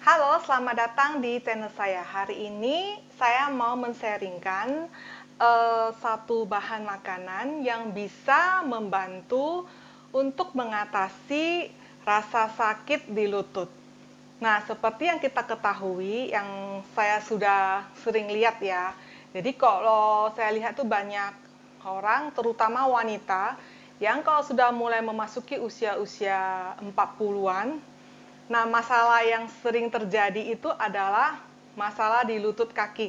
Halo, selamat datang di channel saya. Hari ini saya mau men-sharingkan satu bahan makanan yang bisa membantu untuk mengatasi rasa sakit di lutut. Nah, seperti yang kita ketahui, yang saya sudah sering lihat ya. Jadi kalau saya lihat tuh banyak orang, terutama wanita, yang kalau sudah mulai memasuki usia-usia 40-an. Nah, masalah yang sering terjadi itu adalah masalah di lutut kaki.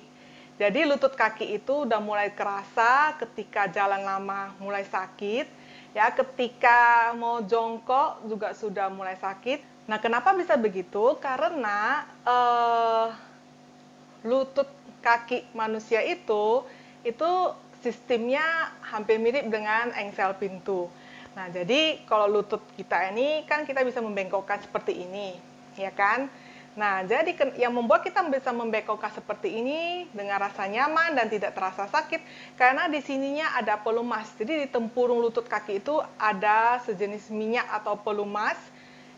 Jadi lutut kaki itu udah mulai kerasa ketika jalan lama mulai sakit, ya ketika mau jongkok juga sudah mulai sakit. Nah, kenapa bisa begitu? Karena lutut kaki manusia itu sistemnya hampir mirip dengan engsel pintu. Nah, jadi kalau lutut kita ini kan kita bisa membengkokkan seperti ini, ya kan? Nah, jadi yang membuat kita bisa membengkokkan seperti ini dengan rasa nyaman dan tidak terasa sakit karena di sininya ada pelumas. Jadi di tempurung lutut kaki itu ada sejenis minyak atau pelumas.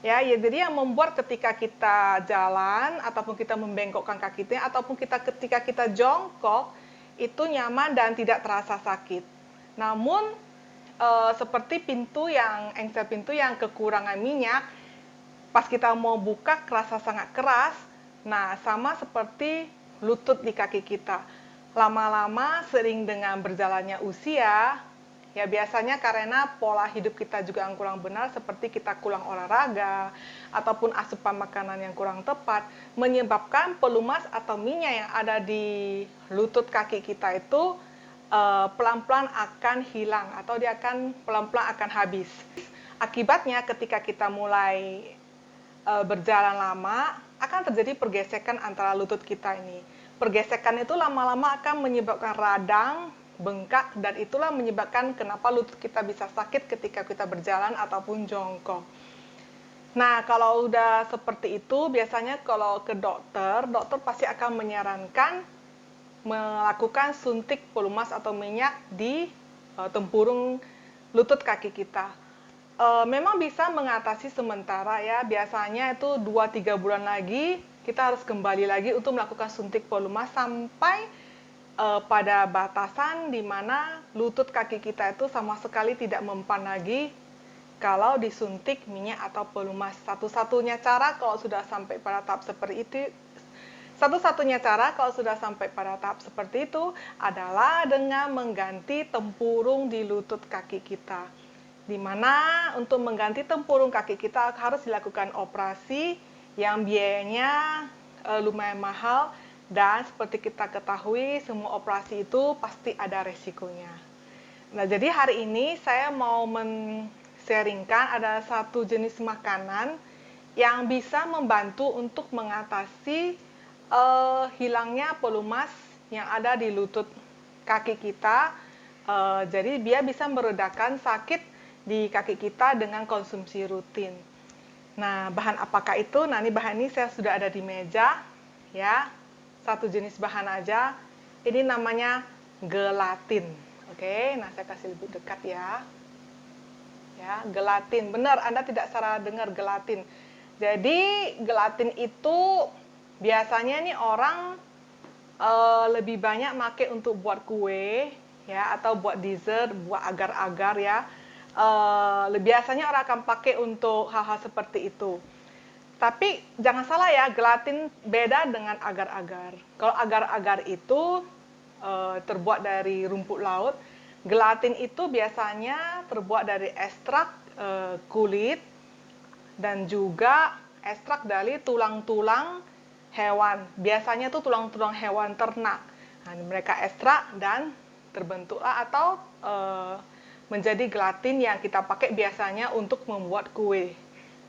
Ya, jadi yang membuat ketika kita jalan ataupun kita membengkokkan kaki kita ataupun ketika kita jongkok itu nyaman dan tidak terasa sakit. Namun seperti engsel pintu yang kekurangan minyak, pas kita mau buka kerasa sangat keras. Nah, sama seperti lutut di kaki kita. Lama-lama sering dengan berjalannya usia, ya biasanya karena pola hidup kita juga yang kurang benar, seperti kita kurang olahraga ataupun asupan makanan yang kurang tepat, menyebabkan pelumas atau minyak yang ada di lutut kaki kita itu pelan-pelan akan hilang atau dia akan pelan-pelan akan habis. Akibatnya ketika kita mulai berjalan lama akan terjadi pergesekan antara lutut kita ini. Pergesekan itu lama-lama akan menyebabkan radang, bengkak, dan itulah menyebabkan kenapa lutut kita bisa sakit ketika kita berjalan ataupun jongkok. Nah, kalau udah seperti itu, biasanya kalau ke dokter, dokter pasti akan menyarankan melakukan suntik pelumas atau minyak di tempurung lutut kaki kita. Memang bisa mengatasi sementara ya, biasanya itu 2-3 bulan lagi kita harus kembali lagi untuk melakukan suntik pelumas sampai pada batasan di mana lutut kaki kita itu sama sekali tidak mempan lagi kalau disuntik minyak atau pelumas. Satu-satunya cara kalau sudah sampai pada tahap seperti itu adalah dengan mengganti tempurung di lutut kaki kita. Di mana untuk mengganti tempurung kaki kita harus dilakukan operasi yang biayanya lumayan mahal, dan seperti kita ketahui semua operasi itu pasti ada resikonya. Nah, jadi hari ini saya mau men-sharingkan ada satu jenis makanan yang bisa membantu untuk mengatasi hilangnya pelumas yang ada di lutut kaki kita. Jadi dia bisa meredakan sakit di kaki kita dengan konsumsi rutin. Nah, bahan apakah itu? Nah, ini bahan ini saya sudah ada di meja, ya. Satu jenis bahan aja. Ini namanya gelatin. Oke, nah saya kasih lebih dekat ya. Ya, gelatin. Benar, Anda tidak salah dengar, gelatin. Jadi, gelatin itu biasanya nih orang lebih banyak make untuk buat kue, ya, atau buat dessert, buat agar-agar ya. Biasanya orang akan pakai untuk hal-hal seperti itu. Tapi jangan salah ya, gelatin beda dengan agar-agar. Kalau agar-agar itu terbuat dari rumput laut, gelatin itu biasanya terbuat dari ekstrak kulit dan juga ekstrak dari tulang-tulang hewan. Biasanya itu tulang-tulang hewan ternak. Nah, mereka ekstrak dan terbentuklah atau menjadi gelatin yang kita pakai biasanya untuk membuat kue.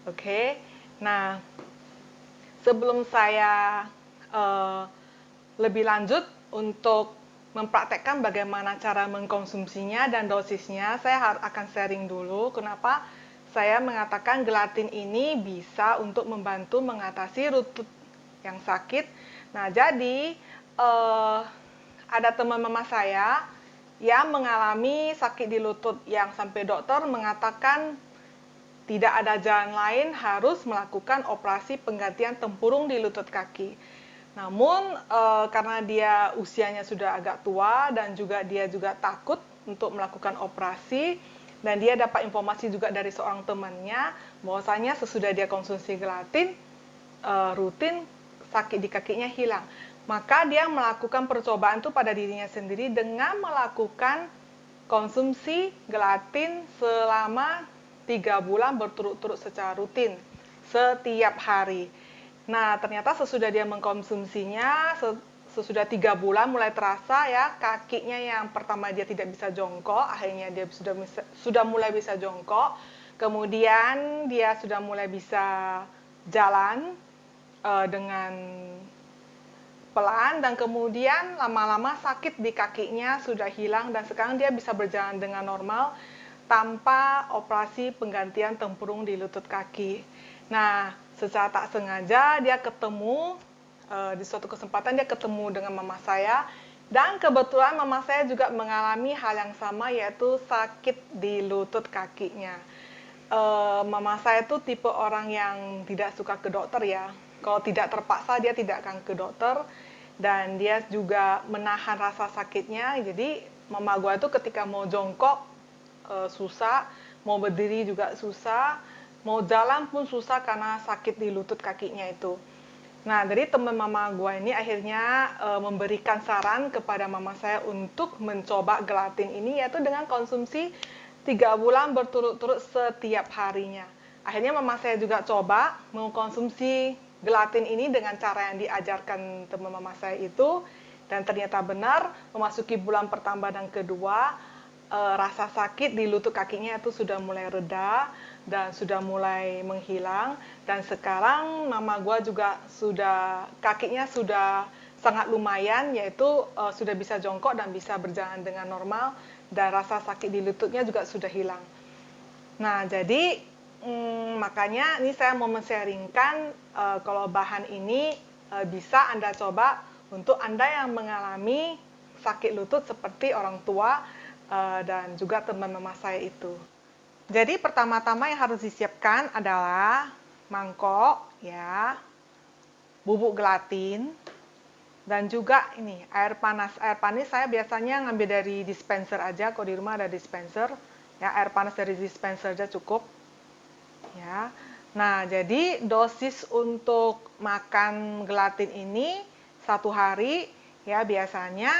Oke. Nah, sebelum saya lebih lanjut untuk mempraktekkan bagaimana cara mengkonsumsinya dan dosisnya, saya akan sharing dulu kenapa saya mengatakan gelatin ini bisa untuk membantu mengatasi lutut yang sakit. Nah, jadi ada teman mama saya yang mengalami sakit di lutut yang sampai dokter mengatakan tidak ada jalan lain, harus melakukan operasi penggantian tempurung di lutut kaki. Namun karena dia usianya sudah agak tua dan juga dia juga takut untuk melakukan operasi, dan dia dapat informasi juga dari seorang temannya bahwasanya sesudah dia konsumsi gelatin rutin, sakit di kakinya hilang. Maka dia melakukan percobaan itu pada dirinya sendiri dengan melakukan konsumsi gelatin selama 3 bulan berturut-turut secara rutin setiap hari. Nah, ternyata sesudah dia mengkonsumsinya, sesudah 3 bulan mulai terasa ya, kakinya yang pertama dia tidak bisa jongkok, akhirnya dia sudah mulai bisa jongkok. Kemudian dia sudah mulai bisa jalan dengan pelan, dan kemudian lama-lama sakit di kakinya sudah hilang dan sekarang dia bisa berjalan dengan normal tanpa operasi penggantian tempurung di lutut kaki. Nah, secara tak sengaja dia ketemu di suatu kesempatan dia ketemu dengan mama saya, dan kebetulan mama saya juga mengalami hal yang sama, yaitu sakit di lutut kakinya. Mama saya tuh tipe orang yang tidak suka ke dokter ya. Kalau tidak terpaksa dia tidak akan ke dokter, dan dia juga menahan rasa sakitnya. Jadi mama gue itu ketika mau jongkok susah, mau berdiri juga susah, mau jalan pun susah karena sakit di lutut kakinya itu. Nah, jadi teman mama gue ini akhirnya memberikan saran kepada mama saya untuk mencoba gelatin ini, yaitu dengan konsumsi 3 bulan berturut-turut setiap harinya. Akhirnya mama saya juga coba mengkonsumsi gelatin ini dengan cara yang diajarkan teman mama saya itu, dan ternyata benar memasuki bulan pertama dan kedua, rasa sakit di lutut kakinya itu sudah mulai reda dan sudah mulai menghilang, dan sekarang mama gua juga kakinya sudah sangat lumayan, yaitu sudah bisa jongkok dan bisa berjalan dengan normal, dan rasa sakit di lututnya juga sudah hilang. Nah, jadi makanya ini saya mau men-sharingkan kalau bahan ini bisa Anda coba untuk Anda yang mengalami sakit lutut seperti orang tua dan juga teman mama saya itu. Jadi pertama-tama yang harus disiapkan adalah mangkok ya, bubuk gelatin, dan juga ini air panas. Air panas saya biasanya ngambil dari dispenser aja, kalau di rumah ada dispenser ya, air panas dari dispenser aja cukup ya. Nah, jadi dosis untuk makan gelatin ini 1 hari ya, biasanya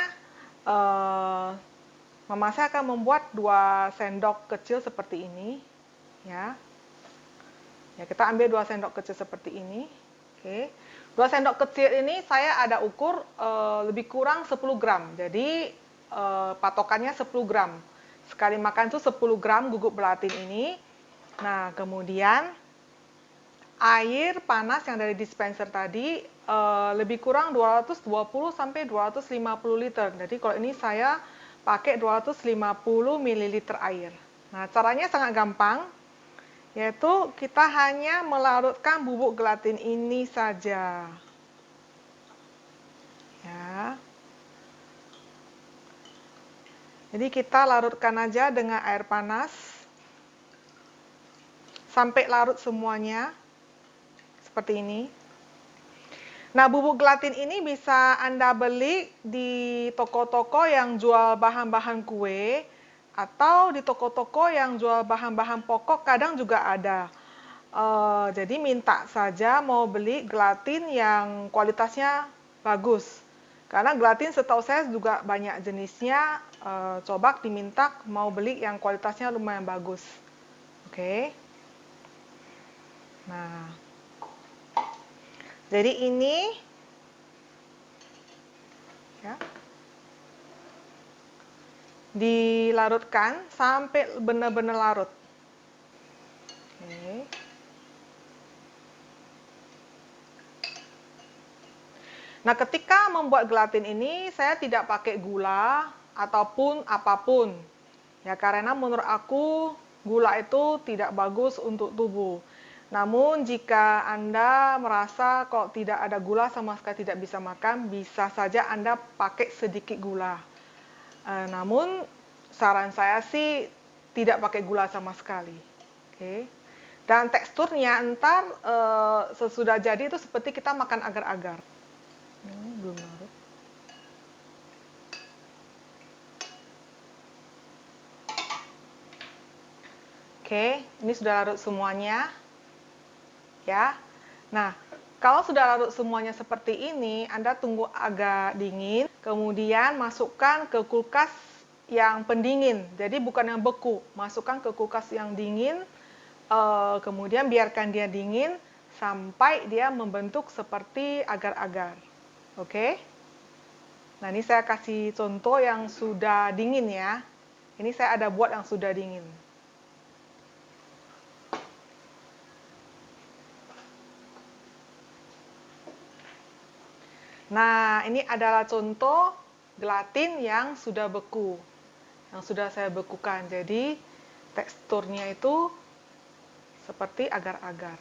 mama saya akan membuat 2 sendok kecil seperti ini ya. Ya, kita ambil 2 sendok kecil seperti ini. Oke. 2 sendok kecil ini saya ada ukur lebih kurang 10 gram. Jadi patokannya 10 gram. Sekali makan itu 10 gram gugup gelatin ini. Nah, kemudian air panas yang dari dispenser tadi lebih kurang 220 sampai 250 liter. Jadi kalau ini saya pakai 250 ml air. Nah, caranya sangat gampang, yaitu kita hanya melarutkan bubuk gelatin ini saja. Ya. Jadi kita larutkan aja dengan air panas sampai larut semuanya seperti ini. Nah, bubuk gelatin ini bisa Anda beli di toko-toko yang jual bahan-bahan kue, atau di toko-toko yang jual bahan-bahan pokok, kadang juga ada. Jadi minta saja mau beli gelatin yang kualitasnya bagus. Karena gelatin setahu saya juga banyak jenisnya, coba diminta mau beli yang kualitasnya lumayan bagus. Oke. Nah, jadi ini ya, dilarutkan sampai benar-benar larut. Oke. Nah, ketika membuat gelatin ini saya tidak pakai gula ataupun apapun. Ya, karena menurut aku gula itu tidak bagus untuk tubuh. Namun jika Anda merasa kok tidak ada gula sama sekali tidak bisa makan, bisa saja Anda pakai sedikit gula. Namun saran saya sih tidak pakai gula sama sekali. Oke. Dan teksturnya ntar sesudah jadi itu seperti kita makan agar-agar. Belum larut. Oke, ini sudah larut semuanya. Ya. Nah, kalau sudah larut semuanya seperti ini, Anda tunggu agak dingin, kemudian masukkan ke kulkas yang pendingin. Jadi bukan yang beku, masukkan ke kulkas yang dingin, kemudian biarkan dia dingin sampai dia membentuk seperti agar-agar. Oke? Nah, ini saya kasih contoh yang sudah dingin ya. Ini saya ada buat yang sudah dingin. Nah, ini adalah contoh gelatin yang sudah beku, yang sudah saya bekukan. Jadi, teksturnya itu seperti agar-agar.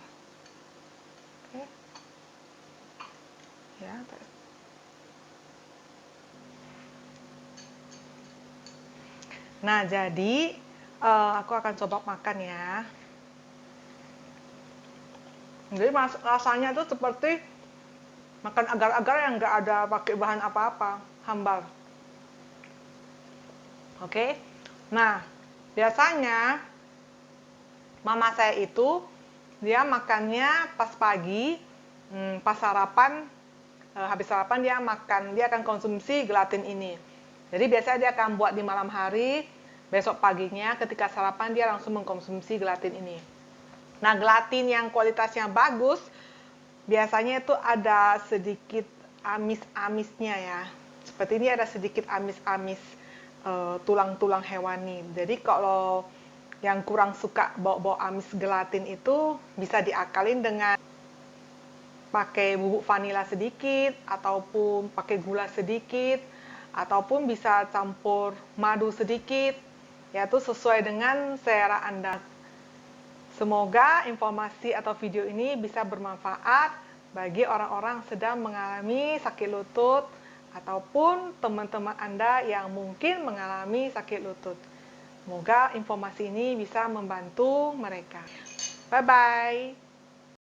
Oke. Ya, nah, jadi aku akan coba makan ya. Jadi rasanya itu seperti makan agar-agar yang nggak ada pakai bahan apa-apa, hambar. Oke. Nah, biasanya mama saya itu dia makannya pas pagi, pas sarapan, habis sarapan dia akan konsumsi gelatin ini. Jadi biasanya dia akan buat di malam hari, besok paginya ketika sarapan dia langsung mengkonsumsi gelatin ini. Nah, gelatin yang kualitasnya bagus biasanya itu ada sedikit amis-amisnya ya. Seperti ini ada sedikit amis-amis tulang-tulang hewani. Jadi kalau yang kurang suka bau-bau amis gelatin itu bisa diakalin dengan pakai bubuk vanila sedikit, ataupun pakai gula sedikit, ataupun bisa campur madu sedikit, yaitu sesuai dengan selera Anda. Semoga informasi atau video ini bisa bermanfaat bagi orang-orang sedang mengalami sakit lutut ataupun teman-teman Anda yang mungkin mengalami sakit lutut. Semoga informasi ini bisa membantu mereka. Bye-bye.